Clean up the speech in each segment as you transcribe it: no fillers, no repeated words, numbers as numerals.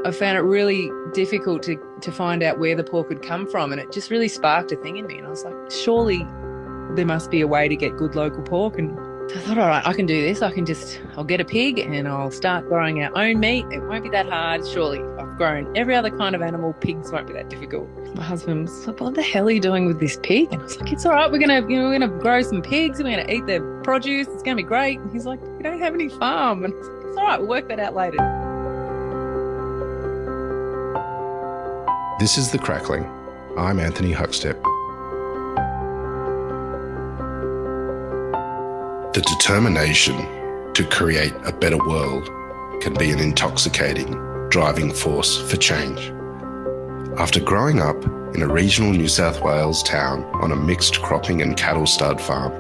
I found it really difficult to find out where the pork had come from, and it just really sparked a thing in me. And I was like, surely there must be a way to get good local pork. And I thought, all right, I can do this. I'll get a pig and I'll start growing our own meat. It won't be that hard. Surely I've grown every other kind of animal. Pigs won't be that difficult. My husband was like, what the hell are you doing with this pig? And I was like, it's all right. We're gonna grow some pigs. We're gonna eat their produce. It's gonna be great. And he's like, we don't have any farm. And I was like, it's all right. We'll work that out later. This is The Crackling. I'm Anthony Huckstep. The determination to create a better world can be an intoxicating driving force for change. After growing up in a regional New South Wales town on a mixed cropping and cattle stud farm,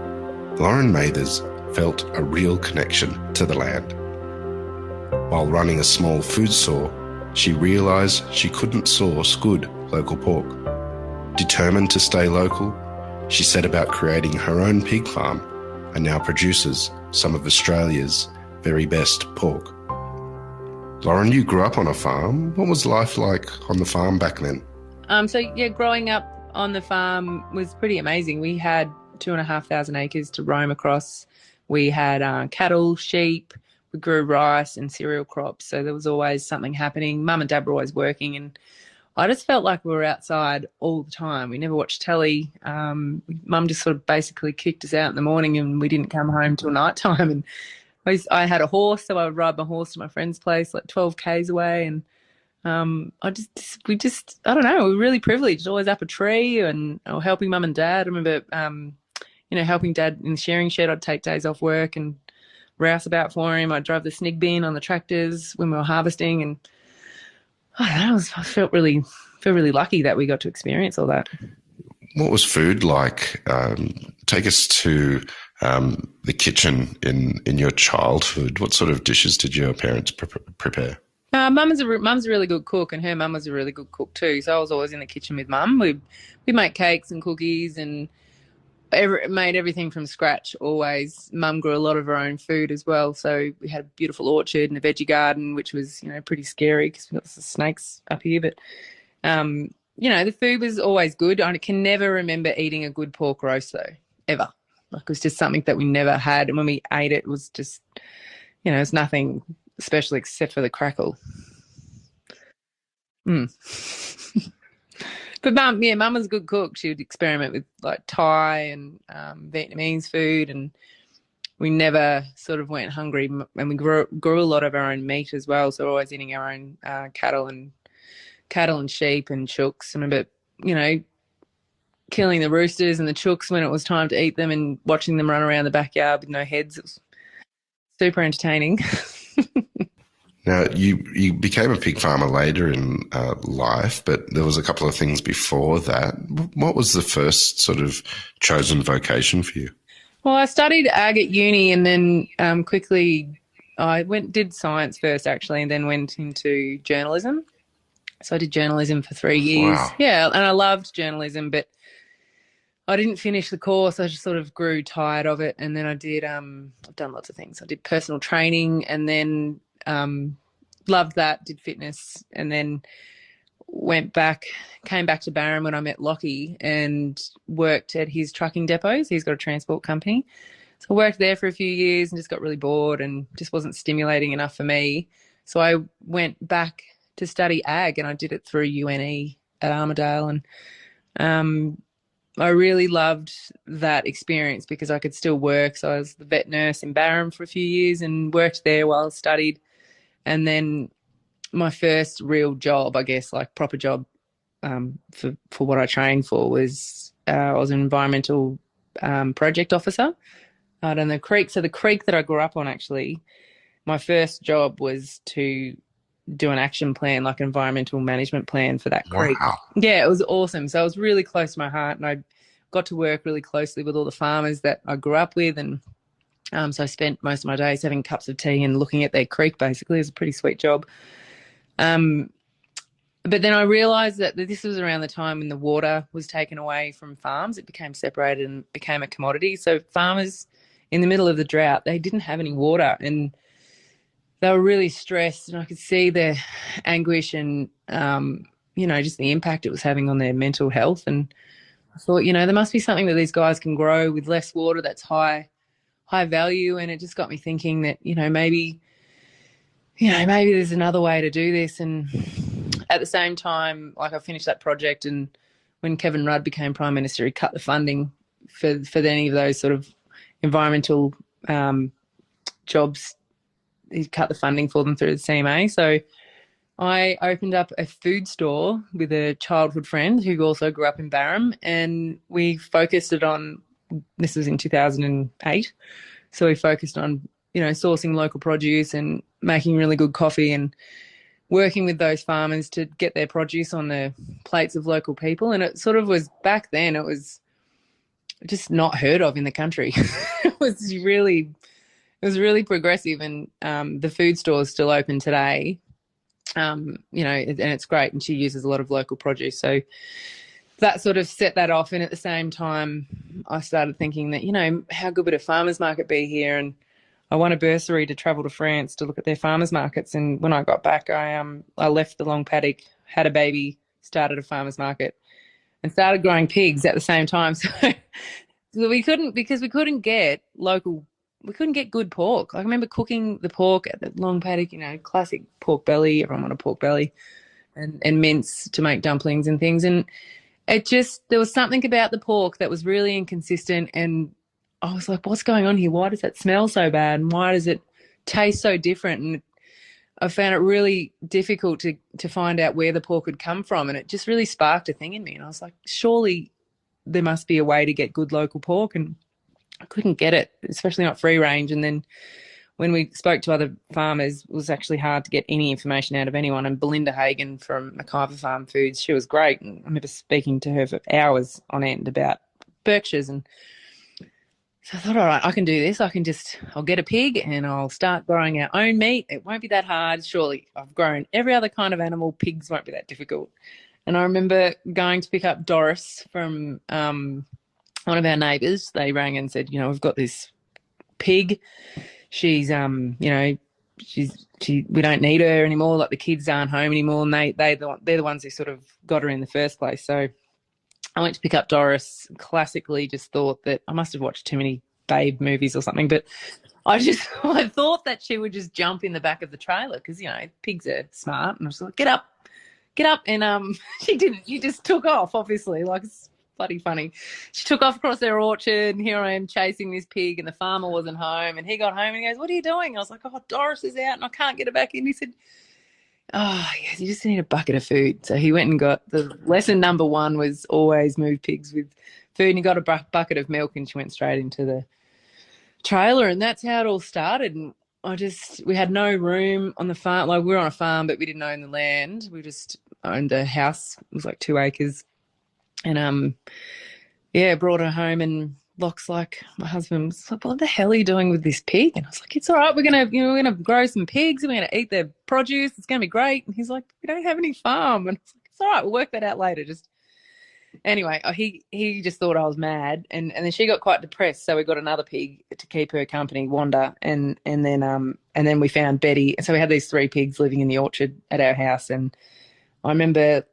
Lauren Mathers felt a real connection to the land. While running a small food store, she realised she couldn't source good local pork. Determined to stay local, she set about creating her own pig farm and now produces some of Australia's very best pork. Lauren, you grew up on a farm. What was life like on the farm back then? Growing up on the farm was pretty amazing. We had 2,500 acres to roam across. We had cattle, sheep. We grew rice and cereal crops, so there was always something happening. Mum and Dad were always working, and I just felt like we were outside all the time. We never watched telly. Mum just sort of basically kicked us out in the morning, and we didn't come home till night time. And I had a horse, so I would ride my horse to my friend's place, like 12 k's away. And I don't know, we were really privileged, always up a tree and helping Mum and Dad. I remember, helping Dad in the shearing shed. I'd take days off work and rouse about for him. I'd drive the snig bin on the tractors when we were harvesting, and I don't know, I felt really lucky that we got to experience all that. What was food like? Take us to the kitchen in your childhood. What sort of dishes did your parents prepare? Mum's a really good cook, and her mum was a really good cook too. So I was always in the kitchen with Mum. We'd make cakes and cookies and made everything from scratch always. Mum grew a lot of her own food as well, so we had a beautiful orchard and a veggie garden, which was pretty scary because we've got some snakes up here. But the food was always good. I can never remember eating a good pork roast though, ever. Like, it was just something that we never had, and when we ate it was just it's nothing special except for the crackle. But Mum was a good cook. She would experiment with like Thai and Vietnamese food, and we never sort of went hungry. And we grew a lot of our own meat as well, so we're always eating our own cattle and sheep and chooks. I remember, killing the roosters and the chooks when it was time to eat them and watching them run around the backyard with no heads. It was super entertaining. Now, you became a pig farmer later in life, but there was a couple of things before that. What was the first sort of chosen vocation for you? Well, I studied ag at uni, and then quickly I did science first actually, and then went into journalism. So I did journalism for 3 years. Wow. Yeah, and I loved journalism, but I didn't finish the course. I just sort of grew tired of it, and then I did I've done lots of things. I did personal training, and then loved that, did fitness, and then came back to Barron when I met Locke and worked at his trucking depots. He's got a transport company. So I worked there for a few years and just got really bored and just wasn't stimulating enough for me. So I went back to study ag, and I did it through UNE at Armidale. And I really loved that experience because I could still work. So I was the vet nurse in Barron for a few years and worked there while I studied. And then my first real job, I guess, like proper job for what I trained for was I was an environmental project officer out on the creek. So the creek that I grew up on, actually, my first job was to do an action plan, like an environmental management plan for that creek. Wow. Yeah, it was awesome. So it was really close to my heart, and I got to work really closely with all the farmers that I grew up with. And so I spent most of my days having cups of tea and looking at their creek, basically. It was a pretty sweet job. But then I realised that this was around the time when the water was taken away from farms. It became separated and became a commodity. So farmers, in the middle of the drought, they didn't have any water. And they were really stressed, and I could see their anguish and, just the impact it was having on their mental health. And I thought, there must be something that these guys can grow with less water that's high value. And it just got me thinking that, maybe there's another way to do this. And at the same time, like, I finished that project, and when Kevin Rudd became Prime Minister, he cut the funding for any of those sort of environmental jobs. He cut the funding for them through the CMA. So I opened up a food store with a childhood friend who also grew up in Barham, and we focused it on, this was in 2008, so we focused on, sourcing local produce and making really good coffee and working with those farmers to get their produce on the plates of local people. And it sort of was, back then, it was just not heard of in the country. It was really progressive, and the food store is still open today. And it's great, and she uses a lot of local produce. So that sort of set that off. And at the same time, I started thinking that, how good would a farmer's market be here? And I won a bursary to travel to France to look at their farmers markets. And when I got back, I left the long paddock, had a baby, started a farmers market, and started growing pigs at the same time. So we couldn't get local. We couldn't get good pork. I remember cooking the pork at the long paddock, classic pork belly. Everyone wanted pork belly, and mince to make dumplings and things. And there was something about the pork that was really inconsistent. And I was like, what's going on here? Why does that smell so bad? And why does it taste so different? And I found it really difficult to find out where the pork had come from. And it just really sparked a thing in me. And I was like, surely there must be a way to get good local pork. And I couldn't get it, especially not free range. And then when we spoke to other farmers, it was actually hard to get any information out of anyone. And Belinda Hagen from McIver Farm Foods, she was great. And I remember speaking to her for hours on end about Berkshires. And so I thought, all right, I can do this. I'll get a pig and I'll start growing our own meat. It won't be that hard. Surely I've grown every other kind of animal. Pigs won't be that difficult. And I remember going to pick up Doris from one of our neighbours. They rang and said, we've got this pig. She's, we don't need her anymore. Like, the kids aren't home anymore, and they're the ones who sort of got her in the first place. So I went to pick up Doris. Classically, just thought that I must have watched too many Babe movies or something, but I thought that she would just jump in the back of the trailer because pigs are smart, and I was like, get up, and she didn't. She just took off. Obviously, like, it's bloody funny. She took off across their orchard, and here I am chasing this pig, and the farmer wasn't home, and he got home and he goes, "What are you doing?" I was like, "Oh, Doris is out and I can't get her back in." He said, "Oh, yes, you just need a bucket of food." So he went and got, the lesson number one was always move pigs with food, and he got a bucket of milk, and she went straight into the trailer, and that's how it all started. And we had no room on the farm. Like, we were on a farm, but we didn't own the land. We just owned a house. It was like 2 acres. And brought her home, and Locke's like, my husband was like, "What the hell are you doing with this pig?" And I was like, "It's all right. We're gonna grow some pigs, and we're gonna eat their produce. It's gonna be great." And he's like, "We don't have any farm." And I was like, "It's all right. We'll work that out later." Just anyway, he just thought I was mad, and then she got quite depressed. So we got another pig to keep her company, Wanda, and then we found Betty. So we had these 3 pigs living in the orchard at our house, and I remember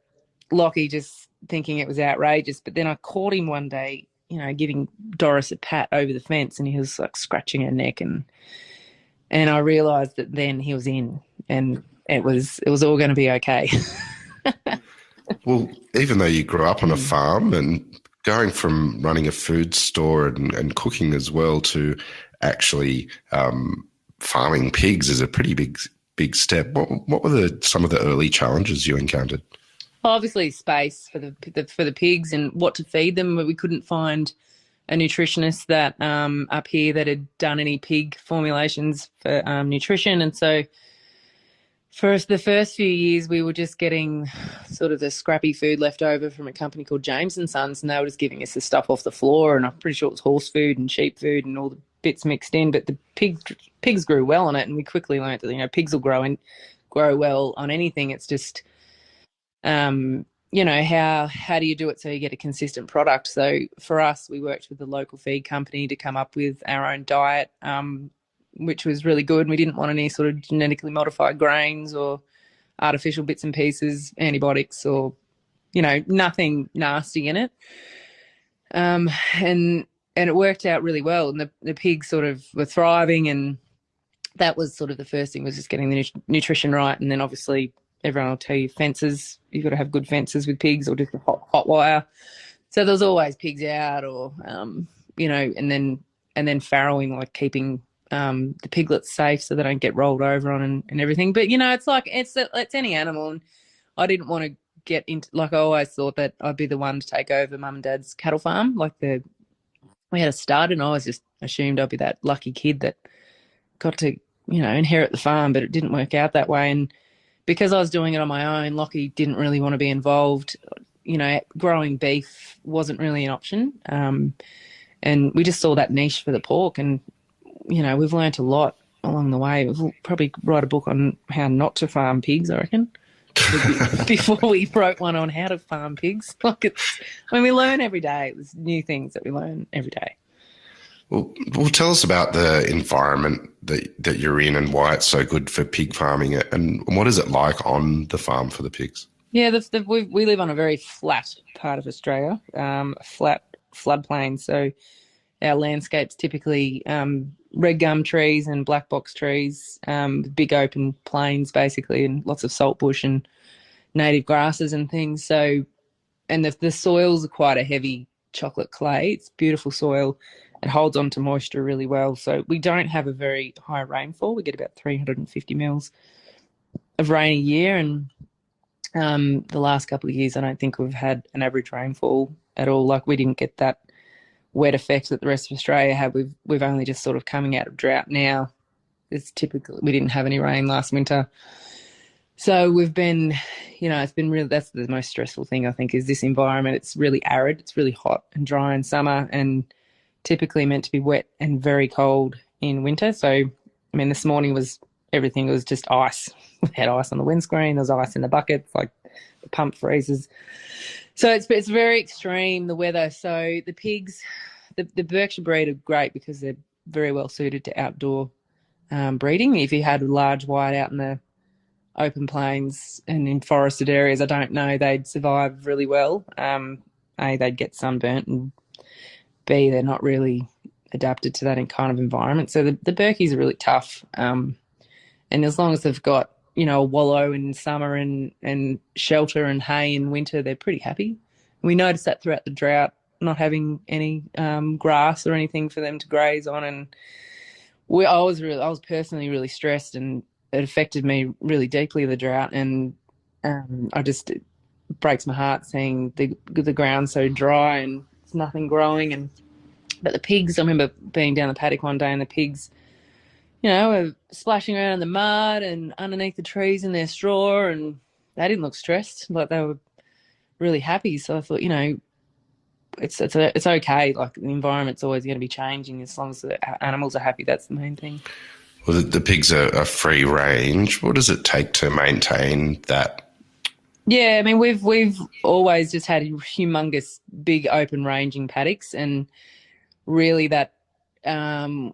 Lockie just thinking it was outrageous, but then I caught him one day, giving Doris a pat over the fence, and he was like scratching her neck, and I realised that then he was in, and it was all going to be okay. Well, even though you grew up on a farm, and going from running a food store and cooking as well to actually farming pigs is a pretty big step. What were some of the early challenges you encountered? Obviously, space for the pigs and what to feed them. We couldn't find a nutritionist that up here that had done any pig formulations for nutrition, and so for the first few years, we were just getting sort of the scrappy food left over from a company called James and Sons, and they were just giving us the stuff off the floor, and I'm pretty sure it was horse food and sheep food and all the bits mixed in. But the pigs grew well on it, and we quickly learned that pigs will grow well on anything. It's just how do you do it so you get a consistent product? So for us, we worked with the local feed company to come up with our own diet. which was really good. We didn't want any sort of genetically modified grains or artificial bits and pieces, antibiotics, or, you know, nothing nasty in it. And it worked out really well. And the pigs sort of were thriving, and that was sort of the first thing, was just getting the nutrition right. And then obviously everyone will tell you fences. You've got to have good fences with pigs, or just a hot wire. So there's always pigs out, or, you know, and then farrowing, like keeping the piglets safe so they don't get rolled over on and everything. But, you know, it's like it's any animal. And I didn't want to get into, like, I always thought that I'd be the one to take over Mum and Dad's cattle farm. Like, we had a stud, and I always just assumed I'd be that lucky kid that got to, you know, inherit the farm, but it didn't work out that way. And because I was doing it on my own, Lockie didn't really want to be involved. You know, growing beef wasn't really an option. And we just saw that niche for the pork, and, you know, we've learnt a lot along the way. We'll probably write a book on how not to farm pigs, I reckon, before we wrote one on how to farm pigs. Like, we learn every day. There's new things that we learn every day. Well, tell us about the environment that you're in and why it's so good for pig farming, and what is it like on the farm for the pigs? Yeah, we live on a very flat part of Australia, flat floodplain. So our landscape's typically red gum trees and black box trees, big open plains basically, and lots of salt bush and native grasses and things. So, and the soils are quite a heavy chocolate clay. It's beautiful soil. It holds on to moisture really well. So we don't have a very high rainfall. We get about 350 mils of rain a year, and the last couple of years I don't think we've had an average rainfall at all. Like, we didn't get that wet effect that the rest of Australia had. We've only just sort of coming out of drought now. It's typical. We didn't have any rain last winter. So we've been, you know, it's been really, that's the most stressful thing, I think, is this environment. It's really arid. It's really hot and dry in summer, and typically meant to be wet and very cold in winter. So, I mean, this morning everything was just ice. We had ice on the windscreen. There was ice in the buckets, like the pump freezes. So it's very extreme, the weather. So the pigs, the Berkshire breed are great because they're very well suited to outdoor breeding. If you had a large white out in the open plains and in forested areas, I don't know, they'd survive really well. A, they'd get sunburnt, and B, they're not really adapted to that kind of environment. So the Berkies are really tough. And as long as they've got, you know, a wallow in summer and shelter and hay in winter, they're pretty happy. We noticed that throughout the drought, not having any grass or anything for them to graze on. And I was personally really stressed, and it affected me really deeply, the drought. And it breaks my heart seeing the ground so dry and there's nothing growing. But the pigs, I remember being down the paddock one day, and the pigs, you know, were splashing around in the mud and underneath the trees in their straw, and they didn't look stressed. Like, they were really happy. So I thought, you know, it's okay. Like, the environment's always going to be changing. As long as the animals are happy, that's the main thing. Well, the pigs are free range. What does it take to maintain that? Yeah, I mean, we've always just had humongous, big, open ranging paddocks, and really that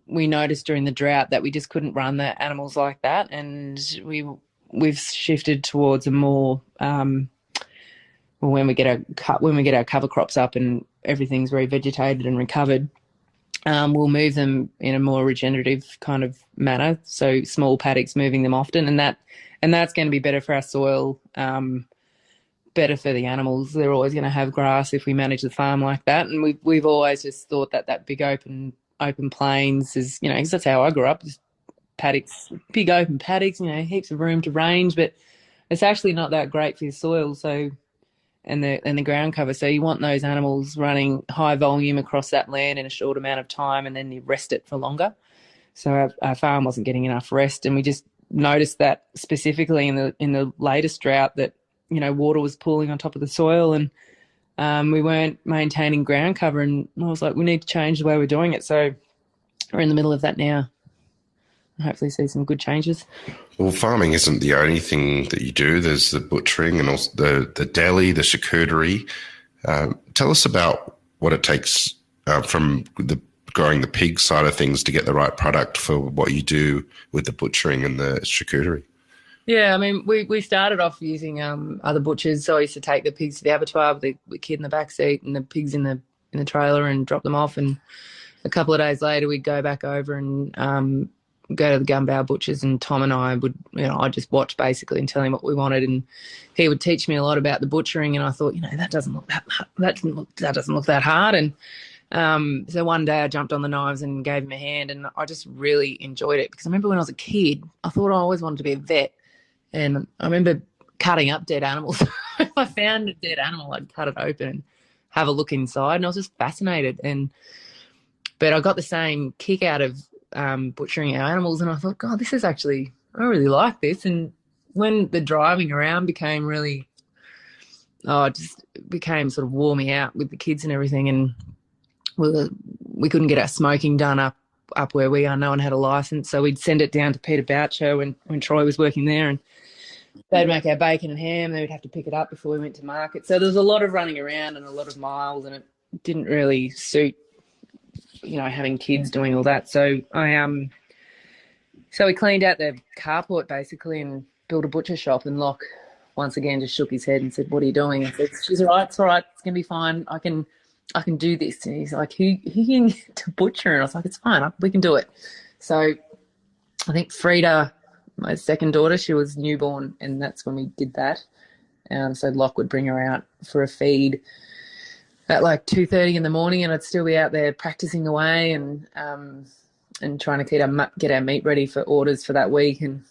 we noticed during the drought that we just couldn't run the animals like that, and we've shifted towards a more when we get our cover crops up and everything's revegetated and recovered, we'll move them in a more regenerative kind of manner. So small paddocks, moving them often, and that's going to be better for our soil, better for the animals. They're always going to have grass if we manage the farm like that. And we've always just thought that big open plains is, you know, because that's how I grew up, just paddocks, big open paddocks, you know, heaps of room to range, but it's actually not that great for your soil. So and the ground cover. So you want those animals running high volume across that land in a short amount of time, and then you rest it for longer. So our farm wasn't getting enough rest, and we just noticed that specifically in the latest drought that, you know, water was pooling on top of the soil, and we weren't maintaining ground cover, and I was like, we need to change the way we're doing it. So we're in the middle of that now, and hopefully see some good changes. Well, farming isn't the only thing that you do. There's the butchering and also the deli, the charcuterie. Tell us about what it takes from the growing the pig side of things to get the right product for what you do with the butchering and the charcuterie? Yeah, I mean, we started off using other butchers. So I used to take the pigs to the abattoir with the kid in the back seat and the pigs in the trailer and drop them off. And a couple of days later, we'd go back over and go to the Gunbow butchers, and Tom and I would, I'd just watch basically and tell him what we wanted, and he would teach me a lot about the butchering. And I thought, that doesn't look that hard. And so one day I jumped on the knives and gave him a hand, and I just really enjoyed it because I remember when I was a kid, I thought I always wanted to be a vet. And I remember cutting up dead animals. If I found a dead animal, I'd cut it open and have a look inside. And I was just fascinated. But I got the same kick out of butchering our animals. And I thought, God, this is actually, I really like this. And when the driving around became really, it just became sort of wore me out with the kids and everything. And we couldn't get our smoking done up where we are. No one had a license. So we'd send it down to Peter Boucher when Troy was working there, and they'd make our bacon and ham. Then we'd have to pick it up before we went to market. So there was a lot of running around and a lot of miles, and it didn't really suit, having kids doing all that. So so we cleaned out the carport basically and built a butcher shop. And Locke once again just shook his head and said, "What are you doing?" I said, "She's all right. It's all right. It's gonna be fine. I can do this." And he's like, "Who can get to butcher?" And I was like, "It's fine. We can do it." So I think Frida, my second daughter, she was newborn, and that's when we did that. So Locke would bring her out for a feed at like 2:30 in the morning, and I'd still be out there practicing away and trying to get our meat ready for orders for that week. And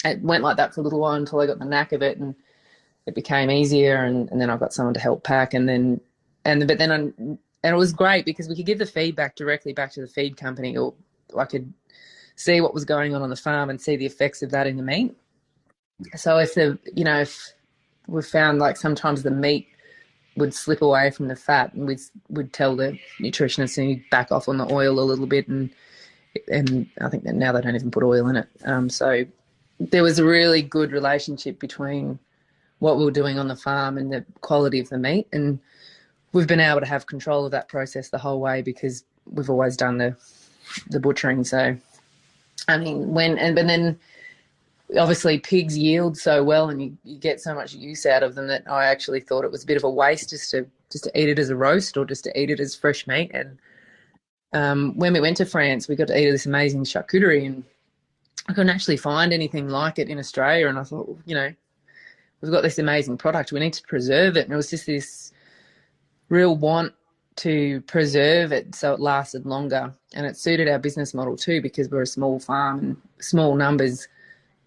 it went like that for a little while until I got the knack of it, and it became easier. And then I got someone to help pack, and it was great because we could give the feedback directly back to the feed company, or I could see what was going on the farm and see the effects of that in the meat. So if we found like sometimes the meat would slip away from the fat, and we'd tell the nutritionist to back off on the oil a little bit, and I think that now they don't even put oil in it. So there was a really good relationship between what we were doing on the farm and the quality of the meat, and we've been able to have control of that process the whole way because we've always done the butchering. So I mean, but then obviously pigs yield so well, and you get so much use out of them that I actually thought it was a bit of a waste just to eat it as a roast or just to eat it as fresh meat. And when we went to France, we got to eat this amazing charcuterie, and I couldn't actually find anything like it in Australia. And I thought, we've got this amazing product, we need to preserve it. And it was just this real want to preserve it so it lasted longer, and it suited our business model too because we're a small farm and small numbers.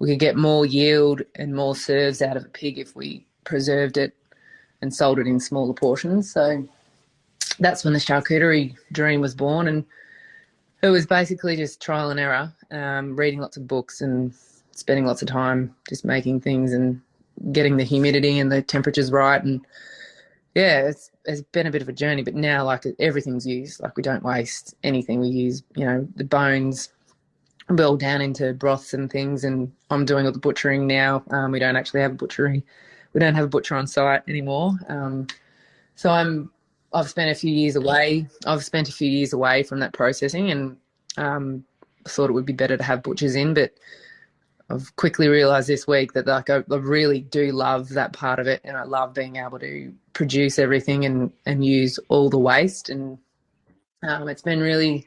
We could get more yield and more serves out of a pig if we preserved it and sold it in smaller portions. So that's when the charcuterie dream was born, and it was basically just trial and error, reading lots of books and spending lots of time just making things and getting the humidity and the temperatures right. And yeah, it's been a bit of a journey, but now like everything's used. Like we don't waste anything. We use, the bones boil down into broths and things, and I'm doing all the butchering now. We don't actually have a butchery. We don't have a butcher on site anymore. So I've spent a few years away. I've spent a few years away from that processing, and thought it would be better to have butchers in, but I've quickly realised this week that like I really do love that part of it, and I love being able to produce everything and use all the waste. And it's been really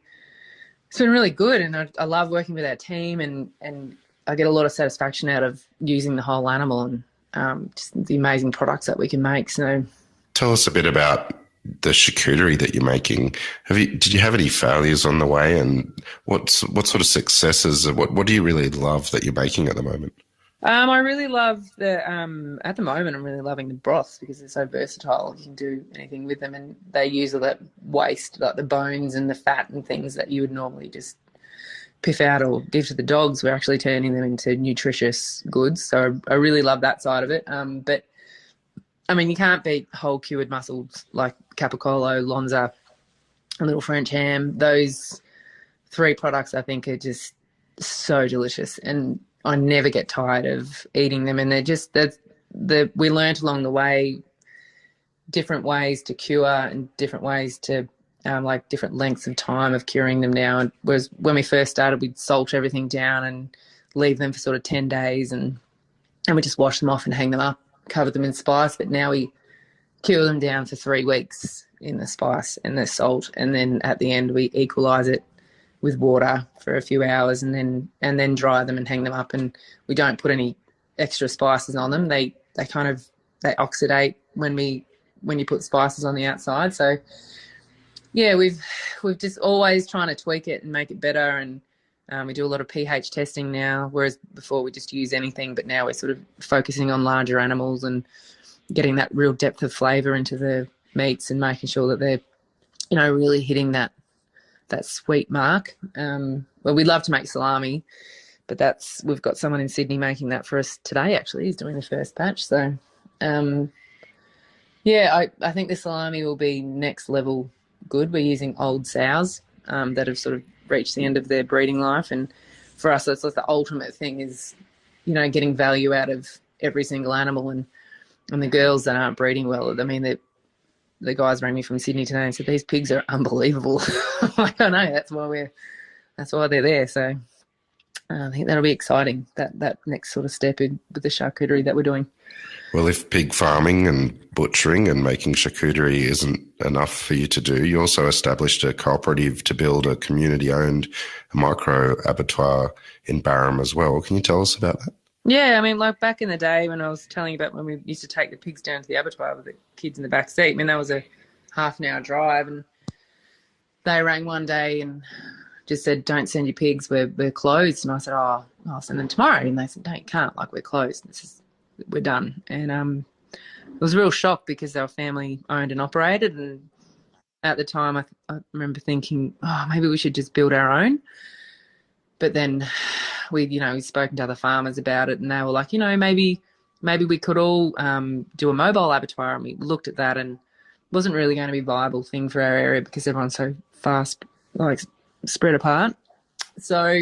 good, and I love working with our team, and I get a lot of satisfaction out of using the whole animal and just the amazing products that we can make. So, tell us a bit about the charcuterie that you're making. Did you have any failures on the way, and what sort of successes? What do you really love that you're making at the moment? I really love at the moment I'm really loving the broths because they're so versatile. You can do anything with them, and they use all that waste, like the bones and the fat and things that you would normally just piff out or give to the dogs. We're actually turning them into nutritious goods. So I really love that side of it. But I mean, you can't beat whole cured mussels like Capicola, Lonza, and Little French ham. Those three products I think are just so delicious, and I never get tired of eating them. And they're just we learnt along the way different ways to cure and different ways to like different lengths of time of curing them now. And whereas when we first started, we'd salt everything down and leave them for sort of 10 days and we just wash them off and hang them up, cover them in spice. But now we cure them down for 3 weeks in the spice and the salt, and then at the end we equalise it with water for a few hours and then dry them and hang them up. And we don't put any extra spices on them. They oxidate when you put spices on the outside. So yeah, we've just always trying to tweak it and make it better. And we do a lot of pH testing now, whereas before we just use anything. But now we're sort of focusing on larger animals and getting that real depth of flavour into the meats and making sure that they're, really hitting that sweet mark. Well, we'd love to make salami, but we've got someone in Sydney making that for us today. Actually, he's doing the first batch. So, I think the salami will be next level good. We're using old sows that have sort of reached the end of their breeding life, and for us, that's like the ultimate thing is, getting value out of every single animal. And the girls that aren't breeding well, I mean, the guys rang me from Sydney today and said these pigs are unbelievable. I'm like, I know, that's why they're there. So I think that'll be exciting, that next sort of step with the charcuterie that we're doing. Well, if pig farming and butchering and making charcuterie isn't enough for you to do, you also established a cooperative to build a community-owned micro abattoir in Barham as well. Can you tell us about that? Yeah, I mean, like back in the day when I was telling you about when we used to take the pigs down to the abattoir with the kids in the back seat, I mean, that was a half an hour drive, and they rang one day and just said, don't send your pigs, we're closed. And I said, oh, I'll send them tomorrow. And they said, no, you can't, like, we're closed. We're done. And it was a real shock because they were family owned and operated. And at the time, I remember thinking, oh, maybe we should just build our own. But then we'd spoken to other farmers about it, and they were like, maybe we could all do a mobile abattoir. And we looked at that, and it wasn't really going to be a viable thing for our area because everyone's so fast, like spread apart. So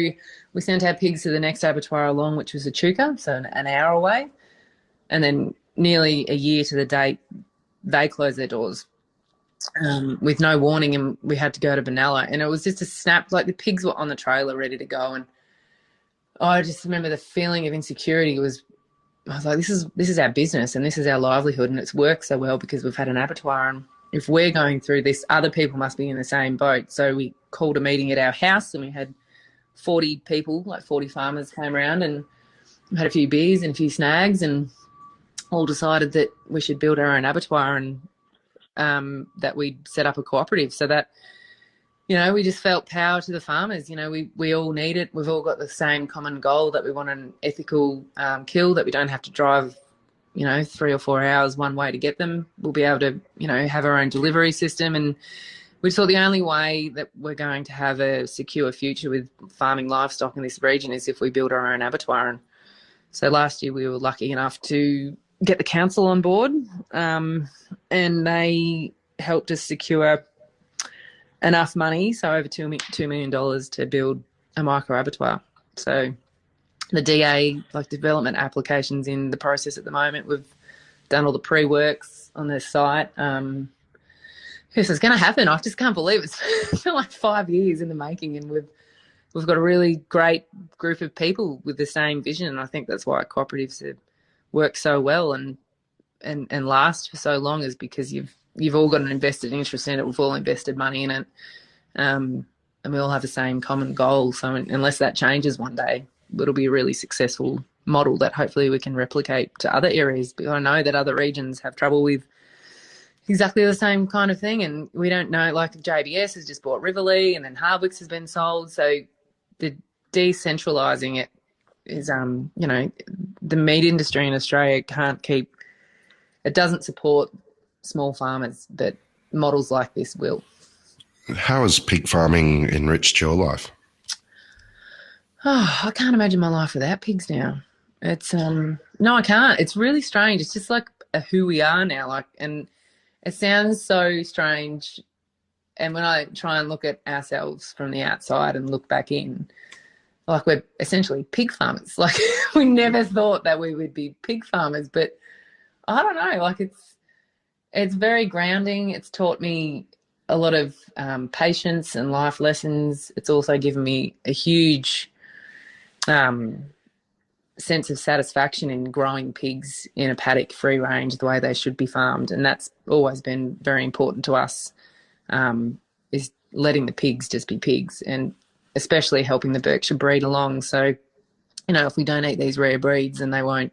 we sent our pigs to the next abattoir along, which was Echuca, so an hour away. And then nearly a year to the date, they closed their doors with no warning, and we had to go to Benalla. And it was just a snap, like the pigs were on the trailer ready to go. And I just remember the feeling of insecurity I was like, this is our business and this is our livelihood, and it's worked so well because we've had an abattoir. And if we're going through this, other people must be in the same boat. So we called a meeting at our house, and we had 40 people, like 40 farmers came around, and had a few beers and a few snags, and all decided that we should build our own abattoir, and that we'd set up a cooperative so that, we just felt power to the farmers. We all need it. We've all got the same common goal, that we want an ethical kill, that we don't have to drive, 3 or 4 hours one way to get them. We'll be able to, have our own delivery system. And we thought the only way that we're going to have a secure future with farming livestock in this region is if we build our own abattoir. And so last year we were lucky enough to get the council on board, and they helped us secure enough money, so over $2 million to build a micro abattoir. So the DA, like development applications, in the process at the moment. We've done all the pre-works on the site. This is going to happen. I just can't believe it's been like 5 years in the making, and we've got a really great group of people with the same vision. And I think that's why cooperatives have worked so well and last for so long, is because you've all got an invested interest in it. We've all invested money in it, and we all have the same common goal. So unless that changes one day, it'll be a really successful model that hopefully we can replicate to other areas. Because I know that other regions have trouble with exactly the same kind of thing, and we don't know, like JBS has just bought Riverlea, and then Hardwicks has been sold. So the decentralising it is, the meat industry in Australia it doesn't support small farmers, but models like this will. How has pig farming enriched your life? Oh, I can't imagine my life without pigs now. It's no, I can't. It's really strange. It's just like who we are now. And it sounds so strange. And when I try and look at ourselves from the outside and look back in, like we're essentially pig farmers. Like we never thought that we would be pig farmers, but I don't know. Like it's very grounding. It's taught me a lot of patience and life lessons. It's also given me a huge sense of satisfaction in growing pigs in a paddock free range the way they should be farmed, and that's always been very important to us, is letting the pigs just be pigs, and especially helping the Berkshire breed along. So, if we don't eat these rare breeds, then they won't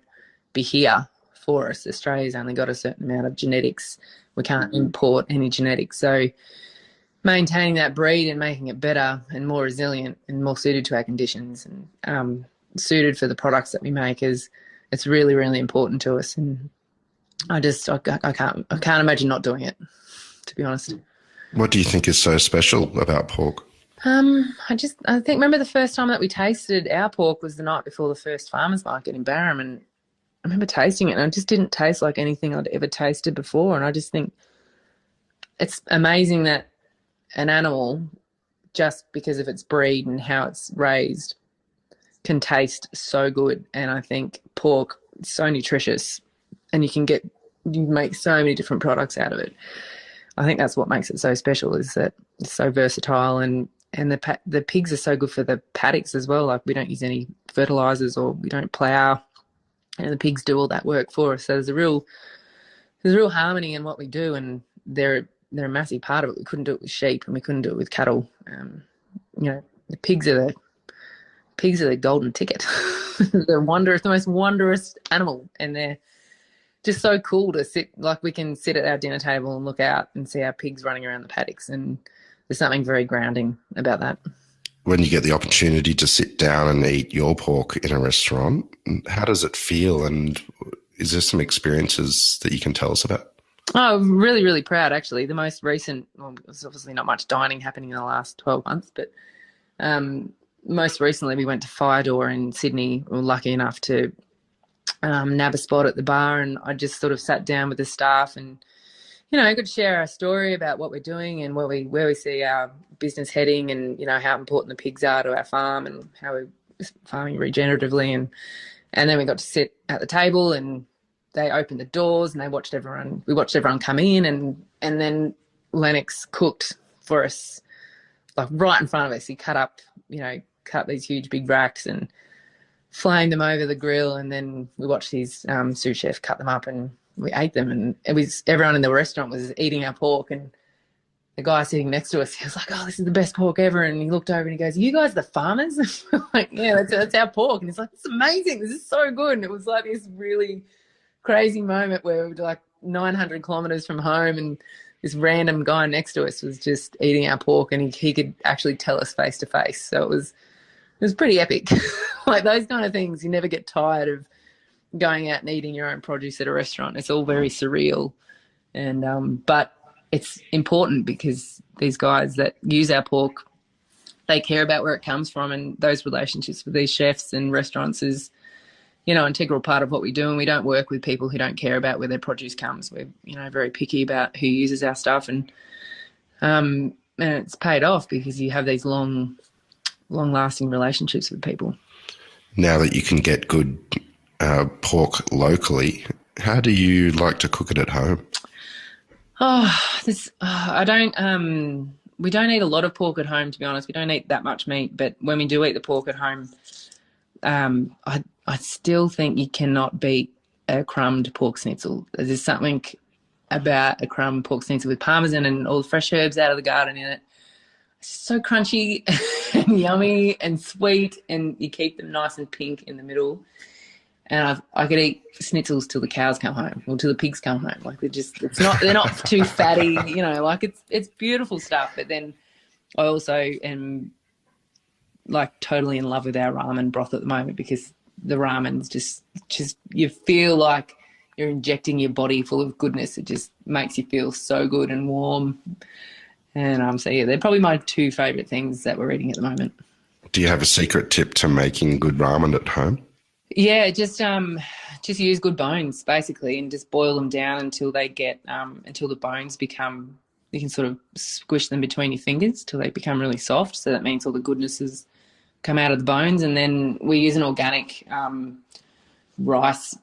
be here for us. Australia's only got a certain amount of genetics. We can't import any genetics. So maintaining that breed and making it better and more resilient and more suited to our conditions and suited for the products that we make it's really, really important to us. And I can't imagine not doing it, to be honest. What do you think is so special about pork? I think remember the first time that we tasted our pork was the night before the first farmers market in Barham, and I remember tasting it and it just didn't taste like anything I'd ever tasted before. And I just think it's amazing that an animal, just because of its breed and how it's raised, can taste so good. And I think pork is so nutritious, and you can make so many different products out of it. I think that's what makes it so special, is that it's so versatile, and the pigs are so good for the paddocks as well. Like, we don't use any fertilizers or we don't plough, and the pigs do all that work for us. So there's a real harmony in what we do, and they're a massive part of it. We couldn't do it with sheep, and we couldn't do it with cattle. The pigs are the golden ticket. They're wondrous, the most wondrous animal, and they're just so cool to sit. Like, we can sit at our dinner table and look out and see our pigs running around the paddocks, and there's something very grounding about that. When you get the opportunity to sit down and eat your pork in a restaurant, how does it feel? And is there some experiences that you can tell us about? Oh, I'm really, really proud, actually. The most recent, there's obviously not much dining happening in the last 12 months, but most recently we went to Fire Door in Sydney. We were lucky enough to nab a spot at the bar, and I just sort of sat down with the staff and, I could share our story about what we're doing and where we see our business heading, and, how important the pigs are to our farm and how we're farming regeneratively. And then we got to sit at the table, and they opened the doors and we watched everyone come in, and then Lennox cooked for us, like right in front of us. He cut these huge big racks and flamed them over the grill, and then we watched his sous chef cut them up and we ate them. And it was, everyone in the restaurant was eating our pork, and the guy sitting next to us, he was like, "Oh, this is the best pork ever." And he looked over and he goes, "Are you guys the farmers?" And we're like, "Yeah, that's our pork." And he's like, "It's amazing. This is so good." And it was like this really crazy moment where we were like 900 kilometers from home, and this random guy next to us was just eating our pork, and he could actually tell us face to face. So it was pretty epic. Like, those kind of things, you never get tired of going out and eating your own produce at a restaurant. It's all very surreal, and but it's important because these guys that use our pork, they care about where it comes from, and those relationships with these chefs and restaurants is, integral part of what we do. And we don't work with people who don't care about where their produce comes. We're, very picky about who uses our stuff, and it's paid off because you have these long-lasting relationships with people. Now that you can get good pork locally, how do you like to cook it at home? We don't eat a lot of pork at home, to be honest. We don't eat that much meat, but when we do eat the pork at home, I still think you cannot beat a crumbed pork schnitzel. There's something about a crumb pork schnitzel with parmesan and all the fresh herbs out of the garden in it. It's so crunchy and yummy and sweet, and you keep them nice and pink in the middle. And I could eat schnitzels till the cows come home, or till the pigs come home. Like, they're not too fatty, like it's beautiful stuff. But then I also am like totally in love with our ramen broth at the moment, because the ramen's just you feel like you're injecting your body full of goodness. It just makes you feel so good and warm. And so yeah, they're probably my two favourite things that we're eating at the moment. Do you have a secret tip to making good ramen at home? Yeah, just use good bones basically, and just boil them down until they get until the bones become, you can sort of squish them between your fingers till they become really soft. So that means all the goodness has come out of the bones. And then we use an organic rice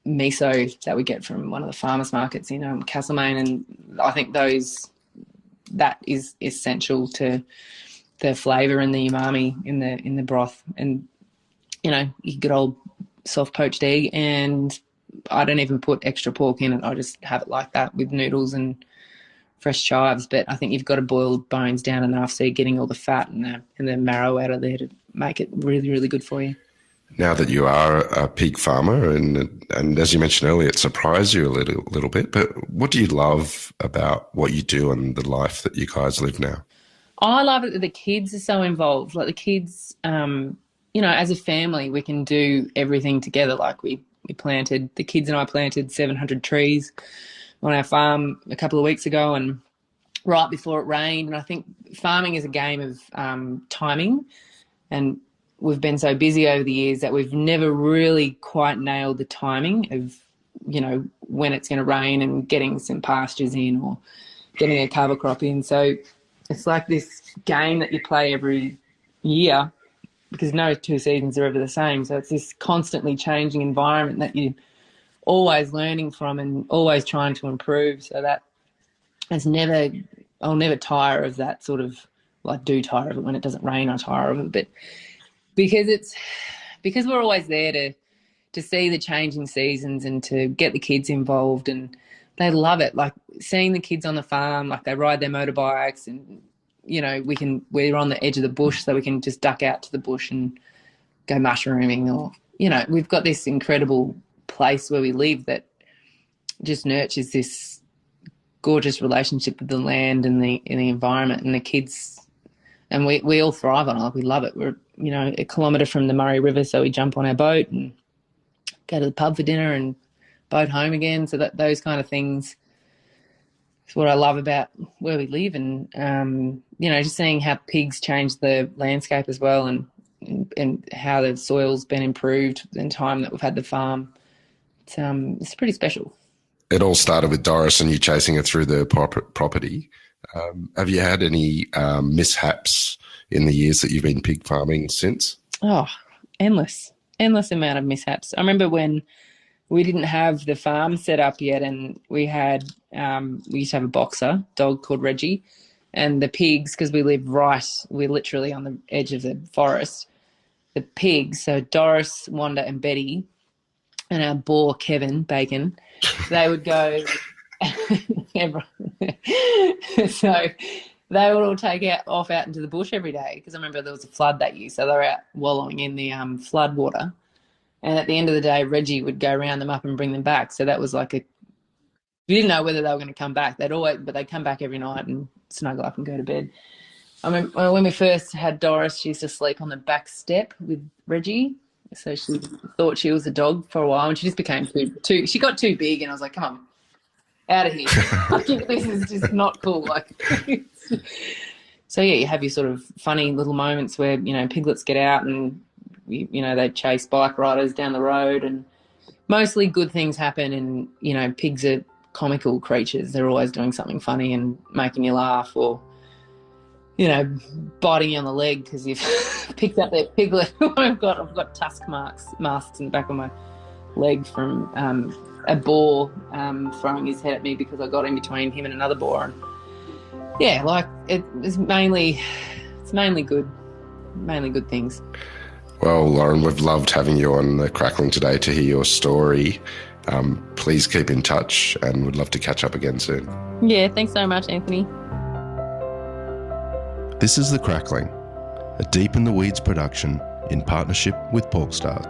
miso that we get from one of the farmers markets in Castlemaine, and I think those that is essential to the flavour and the umami in the broth. And, you know, you get old soft poached egg, and I don't even put extra pork in it. I just have it like that with noodles and fresh chives. But I think you've got to boil bones down enough so you're getting all the fat and the marrow out of there to make it really, really good for you. Now that you are a pig farmer, and as you mentioned earlier, it surprised you a little bit, but what do you love about what you do and the life that you guys live now? I love it that the kids are so involved. Like the kids, you know, as a family, we can do everything together. Like the kids and I planted 700 trees on our farm a couple of weeks ago, and right before it rained. And I think farming is a game of timing, and we've been so busy over the years that we've never really quite nailed the timing of, you know, when it's going to rain and getting some pastures in or getting a cover crop in. So it's like this game that you play every year because no two seasons are ever the same. So it's this constantly changing environment that you're always learning from and always trying to improve. So that I'll never tire of that sort of, well, I do tire of it when it doesn't rain, I tire of it. But because we're always there to see the changing seasons and to get the kids involved, and they love it. Like seeing the kids on the farm, like they ride their motorbikes, and you know we're on the edge of the bush, so we can just duck out to the bush and go mushrooming, or you know we've got this incredible place where we live that just nurtures this gorgeous relationship with the land and the environment and the kids. And we all thrive on it. Like we love it. We're, you know, a kilometre from the Murray River, so we jump on our boat and go to the pub for dinner and boat home again. So that those kind of things is what I love about where we live. And, you know, just seeing how pigs change the landscape as well, and how the soil's been improved in time that we've had the farm. It's pretty special. It all started with Doris and you chasing her through the property. Have you had any mishaps in the years that you've been pig farming since? Oh, endless amount of mishaps. I remember when we didn't have the farm set up yet, and we used to have a boxer dog called Reggie, and the pigs, because we're literally on the edge of the forest, the pigs, so Doris, Wanda and Betty, and our boar Kevin Bacon, they would go so they would all take off out into the bush every day, because I remember there was a flood that year, so they were out wallowing in the flood water, and at the end of the day Reggie would go round them up and bring them back. So that was like you didn't know whether they were going to come back. But they'd come back every night and snuggle up and go to bed. I remember when we first had Doris, she used to sleep on the back step with Reggie, so she thought she was a dog for a while, and she just became she got too big, and I was like, come on, out of here. I think this is just not cool. Like, so yeah, you have your sort of funny little moments where, you know, piglets get out and, you know, they chase bike riders down the road, and mostly good things happen. And, you know, pigs are comical creatures. They're always doing something funny and making you laugh, or, you know, biting you on the leg because you've picked up their piglet. I've got tusk masks in the back of my leg from a boar throwing his head at me because I got in between him and another boar. And yeah, like it's mainly good things. Well, Lauren, we've loved having you on the Crackling today to hear your story. Please keep in touch, and we'd love to catch up again soon. Yeah, thanks so much, Anthony. This is The Crackling, a Deep in the Weeds production in partnership with PorkStar.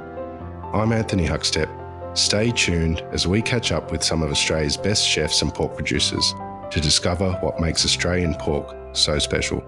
I'm Anthony Huckstep. Stay tuned as we catch up with some of Australia's best chefs and pork producers to discover what makes Australian pork so special.